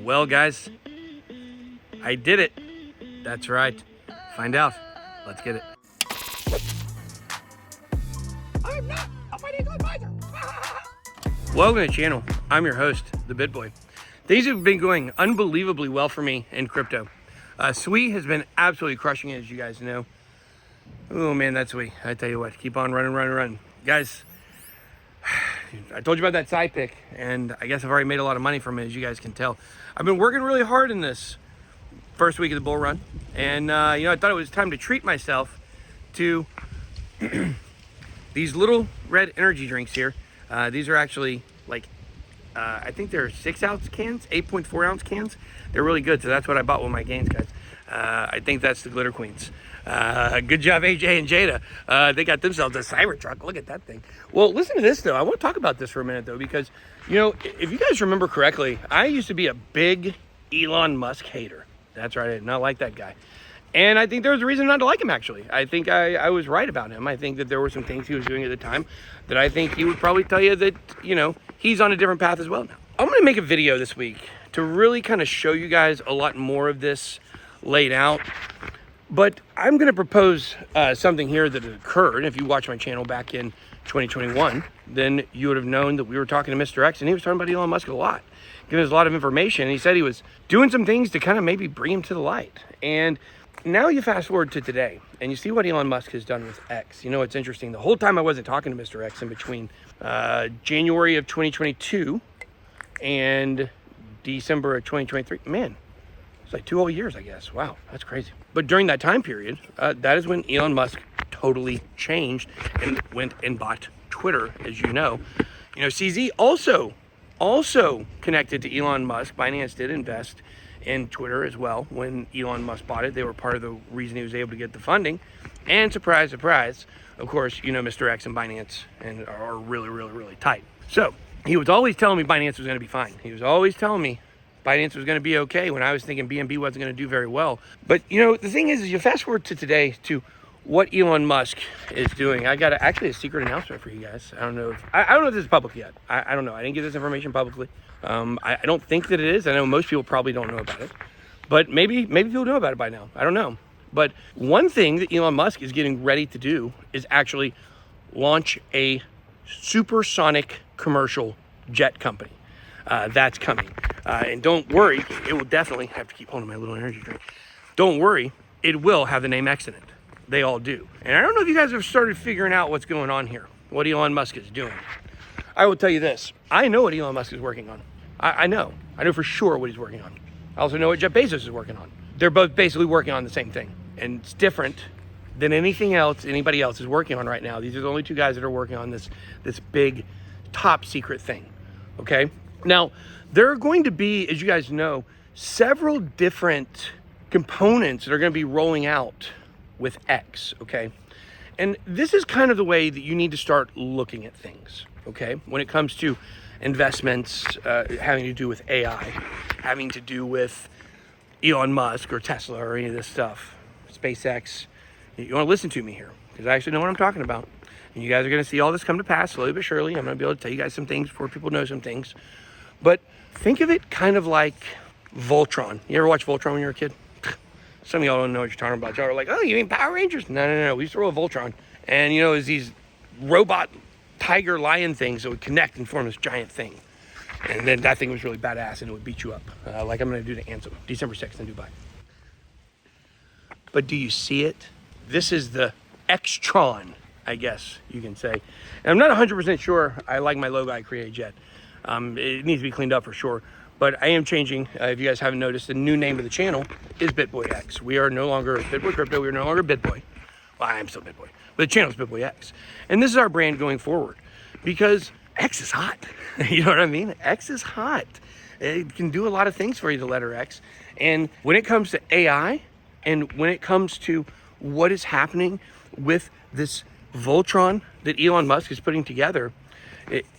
Well, guys, I did it. That's right. Find out. Let's get it. I'm not a financial advisor. Welcome to the channel. I'm your host, the BitBoy. Things have been going unbelievably well for me in crypto. Sui has been absolutely crushing it, as you guys know. Oh man, that's Sui. I tell you what, keep on running. Guys, I told you about that side pick, and I guess I've already made a lot of money from it, as you guys can tell. I've been working really hard in this first week of the bull run, and I thought it was time to treat myself to these little red energy drinks here. These are actually I think they're 6-ounce cans, 8.4-ounce cans. They're really good, so that's what I bought with my gains, guys. I think that's the Glitter Queens. Good job, AJ and Jada. They got themselves a Cybertruck. Look at that thing. Well, listen to this, though. I want to talk about this for a minute, though, because, if you guys remember correctly, I used to be a big Elon Musk hater. That's right. I did not like that guy. And I think there was a reason not to like him, actually. I think I was right about him. I think that there were some things he was doing at the time that I think he would probably tell you that, he's on a different path as well now. I'm going to make a video this week to really kind of show you guys a lot more of this laid out. But I'm going to propose something here that occurred. If you watch my channel back in 2021, then you would have known that we were talking to Mr.X, and he was talking about Elon Musk a lot, giving us a lot of information. And he said he was doing some things to kind of maybe bring him to the light. And now you fast forward to today, and you see what Elon Musk has done with X. It's interesting. The whole time I wasn't talking to Mr. X in between January of 2022 and December of 2023. Man, it's like 2 whole years, I guess. Wow, that's crazy. But during that time period, that is when Elon Musk totally changed and went and bought Twitter, as you know. CZ also connected to Elon Musk. Binance did invest in Twitter as well. When Elon Musk bought it, they were part of the reason he was able to get the funding. And surprise, surprise, of course, Mr. X and Binance are really tight. So he was always telling me Binance was going to be fine. He was always telling me Binance was going to be okay when I was thinking BNB wasn't going to do very well. But the thing is you fast forward to today to what Elon Musk is doing. I got actually a secret announcement for you guys. I don't know if this is public yet. I don't know. I didn't get this information publicly. I don't think that it is. I know most people probably don't know about it, but maybe people know about it by now. I don't know. But one thing that Elon Musk is getting ready to do is actually launch a supersonic commercial jet company. That's coming. And don't worry, it will definitely have to keep holding my little energy drink. Don't worry, it will have the name X in it. They all do. And I don't know if you guys have started figuring out what's going on here, what Elon Musk is doing. I will tell you this. I know what Elon Musk is working on. I know for sure what he's working on. I also know what Jeff Bezos is working on. They're both basically working on the same thing. And it's different than anything else anybody else is working on right now. These are the only two guys that are working on this big top secret thing. Okay? Now, there are going to be, as you guys know, several different components that are going to be rolling out with X, okay? And this is kind of the way that you need to start looking at things, okay? When it comes to investments having to do with AI, having to do with Elon Musk or Tesla or any of this stuff, SpaceX, you want to listen to me here because I actually know what I'm talking about. And you guys are going to see all this come to pass slowly but surely. I'm going to be able to tell you guys some things before people know some things. But think of it kind of like Voltron. You ever watch Voltron when you were a kid? Some of y'all don't know what you're talking about. Y'all are like, oh, you mean Power Rangers? No. We used to roll a Voltron. And, it was these robot tiger lion things that would connect and form this giant thing. And then that thing was really badass and it would beat you up. Like I'm going to do to Anthem, December 6th in Dubai. But do you see it? This is the X-Tron, I guess you can say. And I'm not 100% sure I like my logo I created yet. It needs to be cleaned up for sure. But I am changing. If you guys haven't noticed, the new name of the channel is BitBoy X. We are no longer BitBoy Crypto. We are no longer BitBoy. Well, I am still BitBoy. But the channel is BitBoy X. And this is our brand going forward. Because X is hot. You know what I mean? X is hot. It can do a lot of things for you, the letter X. And when it comes to AI, and when it comes to what is happening with this Voltron that Elon Musk is putting together,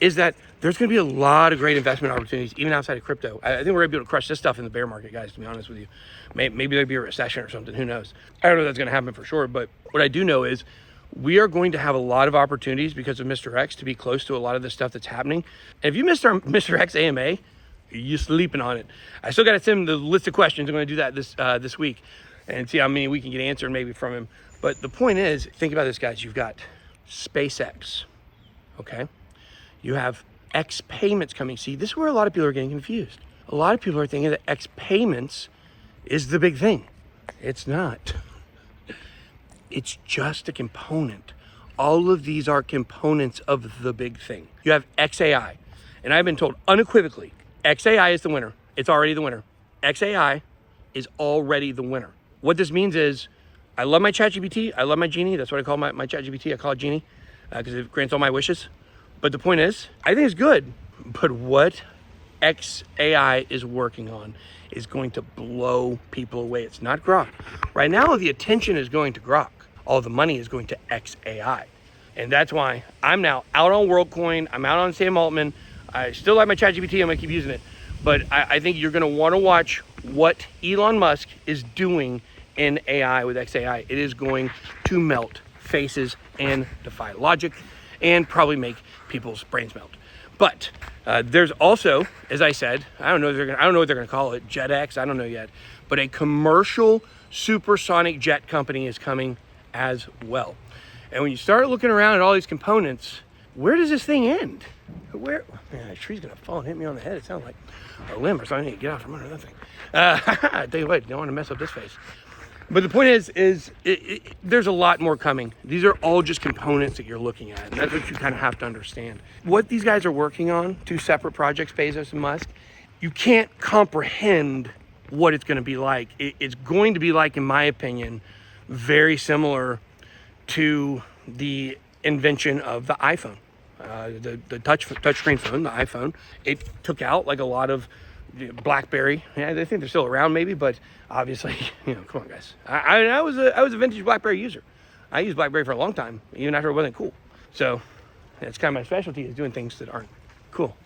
is that there's going to be a lot of great investment opportunities, even outside of crypto. I think we're going to be able to crush this stuff in the bear market, guys, to be honest with you. Maybe there'll be a recession or something. Who knows? I don't know if that's going to happen for sure. But what I do know is we are going to have a lot of opportunities because of Mr. X to be close to a lot of the stuff that's happening. And if you missed our Mr. X AMA, You're sleeping on it. I still got to send him the list of questions. I'm going to do that this week and see how many we can get answered maybe from him. But the point is, think about this, guys. You've got SpaceX, okay? You have X payments coming. See, this is where a lot of people are getting confused. A lot of people are thinking that X payments is the big thing. It's not. It's just a component. All of these are components of the big thing. You have XAI, and I've been told unequivocally, XAI is the winner. It's already the winner. XAI is already the winner. What this means is, I love my ChatGPT. I love my Genie. That's what I call my ChatGPT. I call it Genie because it grants all my wishes. But the point is, I think it's good. But what XAI is working on is going to blow people away. It's not Grok. Right now, the attention is going to Grok. All the money is going to XAI. And that's why I'm now out on WorldCoin. I'm out on Sam Altman. I still like my ChatGPT. I'm going to keep using it. But I think you're going to want to watch what Elon Musk is doing in AI with XAI. It is going to melt faces and defy logic and probably make people's brains melt. But there's also, as I said, I don't know what they're going to call it, JetX, I don't know yet, but a commercial supersonic jet company is coming as well. And when you start looking around at all these components, where does this thing end? Man, a tree's going to fall and hit me on the head. It sounds like a limb or something. I need to get out from under that thing. I tell you what, don't want to mess up this face. But the point is there's a lot more coming. These are all just components that you're looking at, and that's what you kind of have to understand. What these guys are working on, two separate projects, Bezos and Musk, you can't comprehend what it's going to be like. It's going to be like, in my opinion, very similar to the invention of the iPhone, the touchscreen phone, the iPhone. It took out like a lot of BlackBerry. Yeah, I think they're still around maybe, but obviously, come on, guys. I was a vintage BlackBerry user. I used BlackBerry for a long time, even after it wasn't cool. So that's kind of my specialty, is doing things that aren't cool.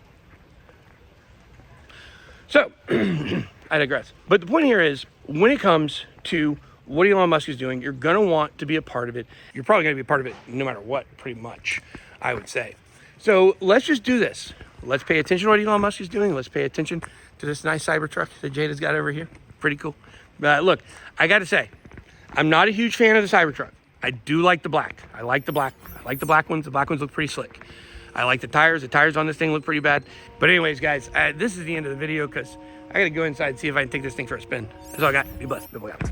So I digress. But the point here is, when it comes to what Elon Musk is doing, you're going to want to be a part of it. You're probably going to be a part of it no matter what, pretty much, I would say. So let's just do this. Let's pay attention to what Elon Musk is doing. Let's pay attention to this nice Cybertruck that Jada's got over here. Pretty cool. Look, I got to say, I'm not a huge fan of the Cybertruck. I do like the black. I like the black. I like the black ones. The black ones look pretty slick. I like the tires. The tires on this thing look pretty bad. But anyways, guys, this is the end of the video because I got to go inside and see if I can take this thing for a spin. That's all I got. Be blessed. Be blessed.